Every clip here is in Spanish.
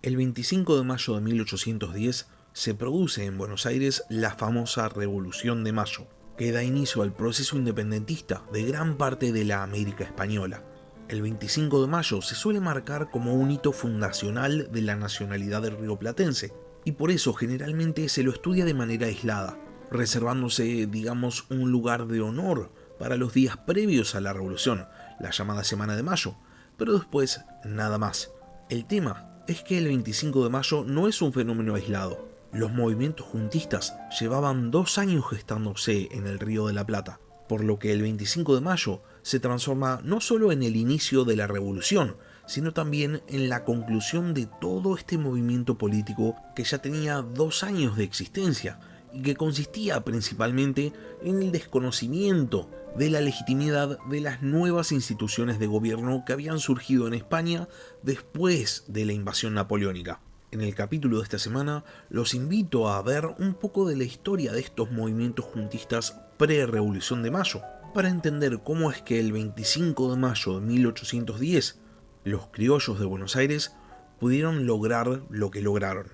El 25 de mayo de 1810 se produce en Buenos Aires la famosa Revolución de Mayo, que da inicio al proceso independentista de gran parte de la América española. El 25 de mayo se suele marcar como un hito fundacional de la nacionalidad rioplatense, y por eso generalmente se lo estudia de manera aislada, reservándose, digamos, un lugar de honor para los días previos a la Revolución, la llamada Semana de Mayo, pero después nada más. El tema es que el 25 de mayo no es un fenómeno aislado. Los movimientos juntistas llevaban 2 años gestándose en el Río de la Plata, por lo que el 25 de mayo se transforma no solo en el inicio de la revolución, sino también en la conclusión de todo este movimiento político que ya tenía 2 años de existencia y que consistía principalmente en el desconocimiento de la legitimidad de las nuevas instituciones de gobierno que habían surgido en España después de la invasión napoleónica. En el capítulo de esta semana los invito a ver un poco de la historia de estos movimientos juntistas pre-Revolución de Mayo, para entender cómo es que el 25 de mayo de 1810 los criollos de Buenos Aires pudieron lograr lo que lograron.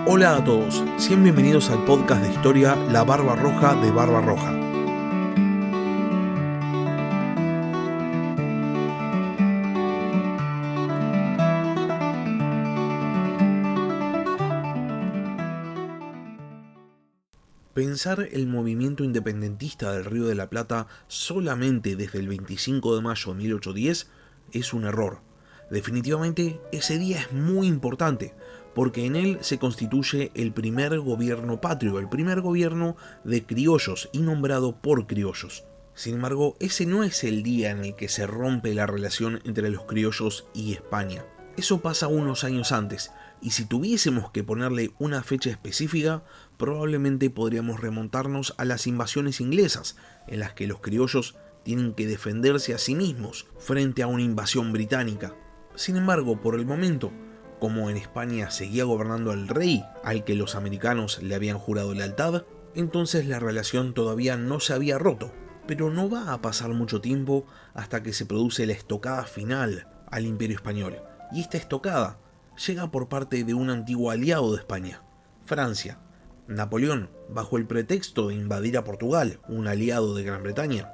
Hola a todos, sean bienvenidos al podcast de historia La Barba Roja de Barba Roja. Pensar el movimiento independentista del Río de la Plata solamente desde el 25 de mayo de 1810 es un error. Definitivamente ese día es muy importante, porque en él se constituye el primer gobierno patrio, el primer gobierno de criollos y nombrado por criollos. Sin embargo, ese no es el día en el que se rompe la relación entre los criollos y España. Eso pasa unos años antes, y si tuviésemos que ponerle una fecha específica, probablemente podríamos remontarnos a las invasiones inglesas, en las que los criollos tienen que defenderse a sí mismos frente a una invasión británica. Sin embargo, por el momento, como en España seguía gobernando el rey al que los americanos le habían jurado lealtad, entonces la relación todavía no se había roto. Pero no va a pasar mucho tiempo hasta que se produce la estocada final al Imperio Español. Y esta estocada llega por parte de un antiguo aliado de España, Francia. Napoleón, bajo el pretexto de invadir a Portugal, un aliado de Gran Bretaña,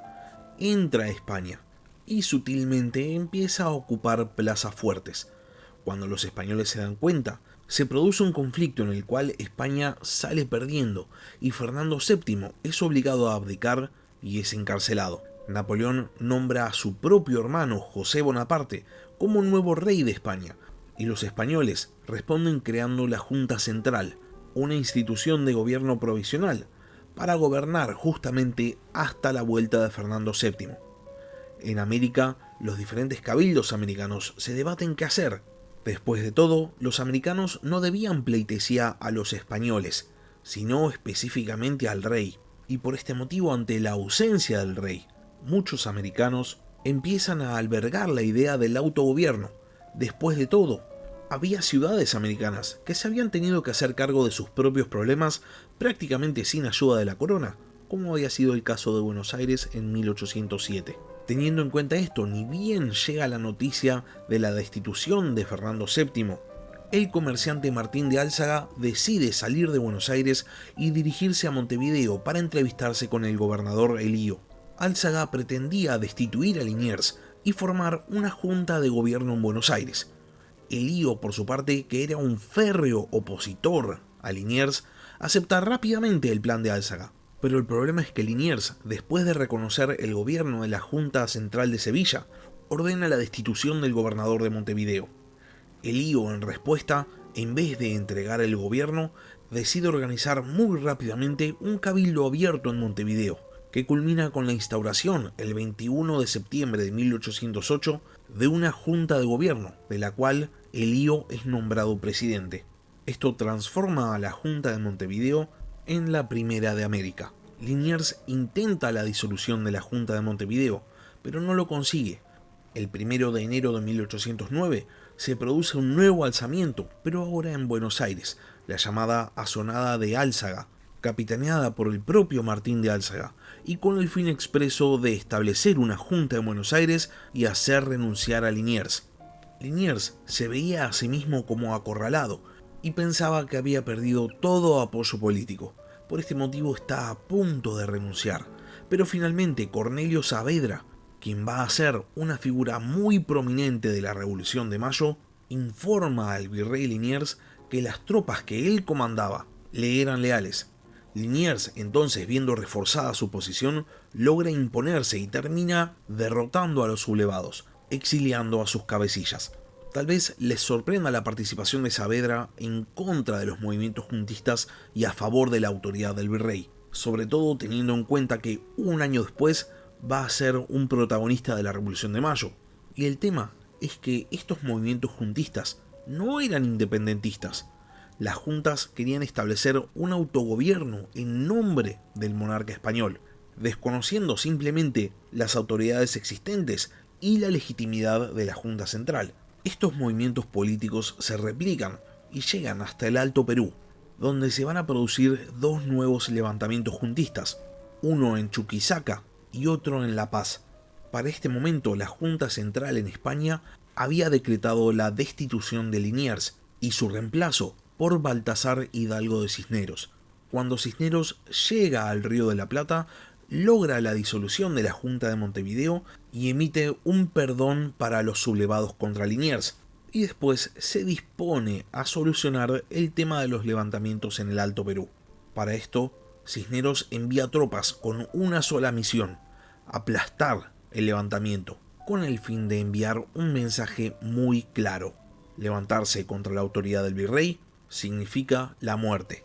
entra a España y sutilmente empieza a ocupar plazas fuertes. Cuando los españoles se dan cuenta, se produce un conflicto en el cual España sale perdiendo y Fernando VII es obligado a abdicar y es encarcelado. Napoleón nombra a su propio hermano José Bonaparte como nuevo rey de España, y los españoles responden creando la Junta Central, una institución de gobierno provisional, para gobernar justamente hasta la vuelta de Fernando VII. En América, los diferentes cabildos americanos se debaten qué hacer. Después de todo, los americanos no debían pleitesía a los españoles, sino específicamente al rey, y por este motivo, ante la ausencia del rey, muchos americanos empiezan a albergar la idea del autogobierno. Después de todo, había ciudades americanas que se habían tenido que hacer cargo de sus propios problemas prácticamente sin ayuda de la corona, como había sido el caso de Buenos Aires en 1807. Teniendo en cuenta esto, ni bien llega la noticia de la destitución de Fernando VII, el comerciante Martín de Álzaga decide salir de Buenos Aires y dirigirse a Montevideo para entrevistarse con el gobernador Elío. Álzaga pretendía destituir a Liniers y formar una junta de gobierno en Buenos Aires. Elío, por su parte, que era un férreo opositor a Liniers, acepta rápidamente el plan de Álzaga. Pero el problema es que Liniers, después de reconocer el gobierno de la Junta Central de Sevilla, ordena la destitución del gobernador de Montevideo. Elío, en respuesta, en vez de entregar el gobierno, decide organizar muy rápidamente un cabildo abierto en Montevideo, que culmina con la instauración, el 21 de septiembre de 1808, de una junta de gobierno, de la cual Elío es nombrado presidente. Esto transforma a la Junta de Montevideo en la primera de América. Liniers intenta la disolución de la Junta de Montevideo, pero no lo consigue. El 1 de enero de 1809 se produce un nuevo alzamiento, pero ahora en Buenos Aires, la llamada Asonada de Álzaga, capitaneada por el propio Martín de Álzaga, y con el fin expreso de establecer una junta en Buenos Aires y hacer renunciar a Liniers. Liniers se veía a sí mismo como acorralado y pensaba que había perdido todo apoyo político. Por este motivo está a punto de renunciar, pero finalmente Cornelio Saavedra, quien va a ser una figura muy prominente de la Revolución de Mayo, informa al virrey Liniers que las tropas que él comandaba le eran leales. Liniers, entonces, viendo reforzada su posición, logra imponerse y termina derrotando a los sublevados, exiliando a sus cabecillas. Tal vez les sorprenda la participación de Saavedra en contra de los movimientos juntistas y a favor de la autoridad del virrey, sobre todo teniendo en cuenta que un año después va a ser un protagonista de la Revolución de Mayo. Y el tema es que estos movimientos juntistas no eran independentistas. Las juntas querían establecer un autogobierno en nombre del monarca español, desconociendo simplemente las autoridades existentes y la legitimidad de la Junta Central. Estos movimientos políticos se replican y llegan hasta el Alto Perú, donde se van a producir dos nuevos levantamientos juntistas, uno en Chuquisaca y otro en La Paz. Para este momento, la Junta Central en España había decretado la destitución de Liniers y su reemplazo por Baltasar Hidalgo de Cisneros. Cuando Cisneros llega al Río de la Plata, logra la disolución de la Junta de Montevideo y emite un perdón para los sublevados contra Liniers, y después se dispone a solucionar el tema de los levantamientos en el Alto Perú. Para esto, Cisneros envía tropas con una sola misión: aplastar el levantamiento, con el fin de enviar un mensaje muy claro: levantarse contra la autoridad del virrey significa la muerte.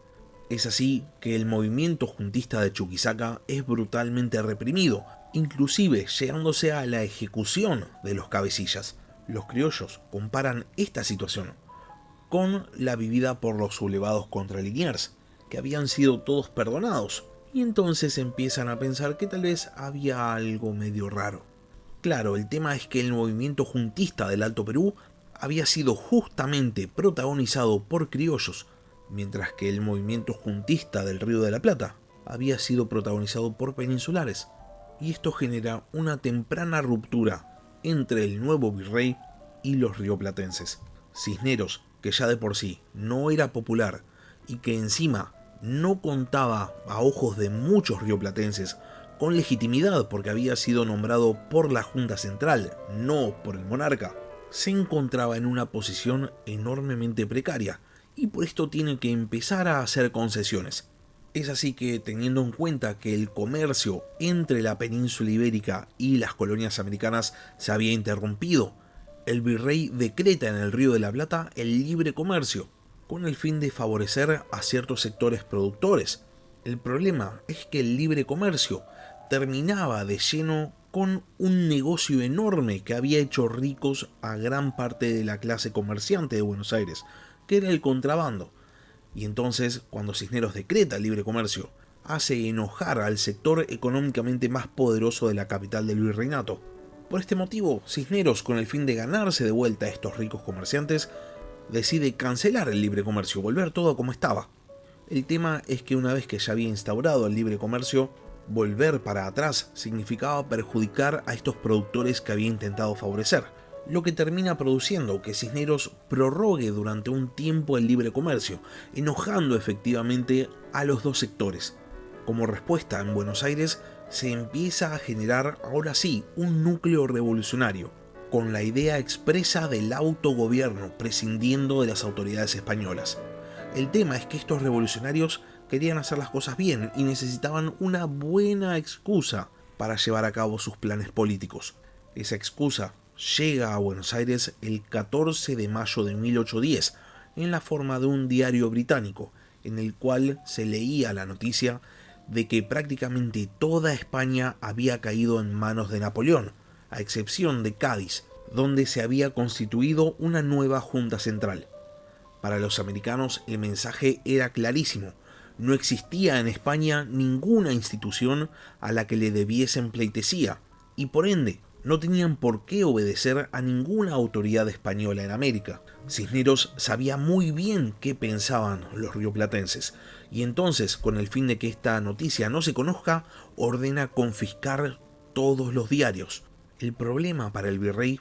Es así que el movimiento juntista de Chuquisaca es brutalmente reprimido, inclusive llegándose a la ejecución de los cabecillas. Los criollos comparan esta situación con la vivida por los sublevados contra Liniers, que habían sido todos perdonados, y entonces empiezan a pensar que tal vez había algo medio raro. Claro, el tema es que el movimiento juntista del Alto Perú había sido justamente protagonizado por criollos, mientras que el movimiento juntista del Río de la Plata había sido protagonizado por peninsulares, y esto genera una temprana ruptura entre el nuevo virrey y los rioplatenses. Cisneros, que ya de por sí no era popular y que encima no contaba a ojos de muchos rioplatenses con legitimidad porque había sido nombrado por la Junta Central, no por el monarca, se encontraba en una posición enormemente precaria, y por esto tiene que empezar a hacer concesiones. Es así que, teniendo en cuenta que el comercio entre la península ibérica y las colonias americanas se había interrumpido, el virrey decreta en el Río de la Plata el libre comercio, con el fin de favorecer a ciertos sectores productores. El problema es que el libre comercio terminaba de lleno con un negocio enorme que había hecho ricos a gran parte de la clase comerciante de Buenos Aires, que era el contrabando. Y entonces, cuando Cisneros decreta el libre comercio, hace enojar al sector económicamente más poderoso de la capital del virreinato. Por este motivo, Cisneros, con el fin de ganarse de vuelta a estos ricos comerciantes, decide cancelar el libre comercio, volver todo como estaba. El tema es que una vez que ya había instaurado el libre comercio, volver para atrás significaba perjudicar a estos productores que había intentado favorecer, lo que termina produciendo que Cisneros prorrogue durante un tiempo el libre comercio, enojando efectivamente a los dos sectores. Como respuesta, en Buenos Aires se empieza a generar ahora sí un núcleo revolucionario, con la idea expresa del autogobierno prescindiendo de las autoridades españolas. El tema es que estos revolucionarios querían hacer las cosas bien y necesitaban una buena excusa para llevar a cabo sus planes políticos. Esa excusa llega a Buenos Aires el 14 de mayo de 1810, en la forma de un diario británico, en el cual se leía la noticia de que prácticamente toda España había caído en manos de Napoleón, a excepción de Cádiz, donde se había constituido una nueva Junta Central. Para los americanos el mensaje era clarísimo: no existía en España ninguna institución a la que le debiesen pleitesía, y por ende no tenían por qué obedecer a ninguna autoridad española en América. Cisneros sabía muy bien qué pensaban los rioplatenses, y entonces, con el fin de que esta noticia no se conozca, ordena confiscar todos los diarios. El problema para el virrey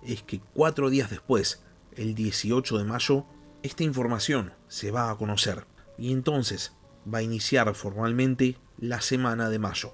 es que 4 días después, el 18 de mayo, esta información se va a conocer, y entonces va a iniciar formalmente la Semana de Mayo.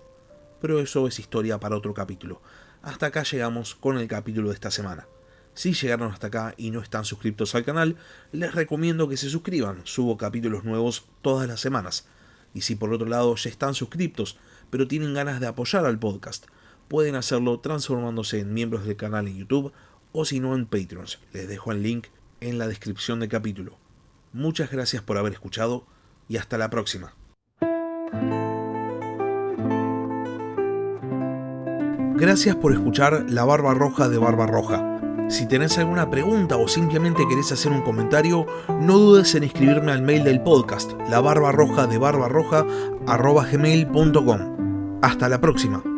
Pero eso es historia para otro capítulo. Hasta acá llegamos con el capítulo de esta semana. Si llegaron hasta acá y no están suscriptos al canal, les recomiendo que se suscriban, subo capítulos nuevos todas las semanas. Y si por otro lado ya están suscriptos, pero tienen ganas de apoyar al podcast, pueden hacerlo transformándose en miembros del canal en YouTube o si no en Patreon. Les dejo el link en la descripción del capítulo. Muchas gracias por haber escuchado y hasta la próxima. Gracias por escuchar La Barba Roja de Barbarroja. Si tenés alguna pregunta o simplemente querés hacer un comentario, no dudes en escribirme al mail del podcast, labarbarrojadebarbarroja@gmail.com. Hasta la próxima.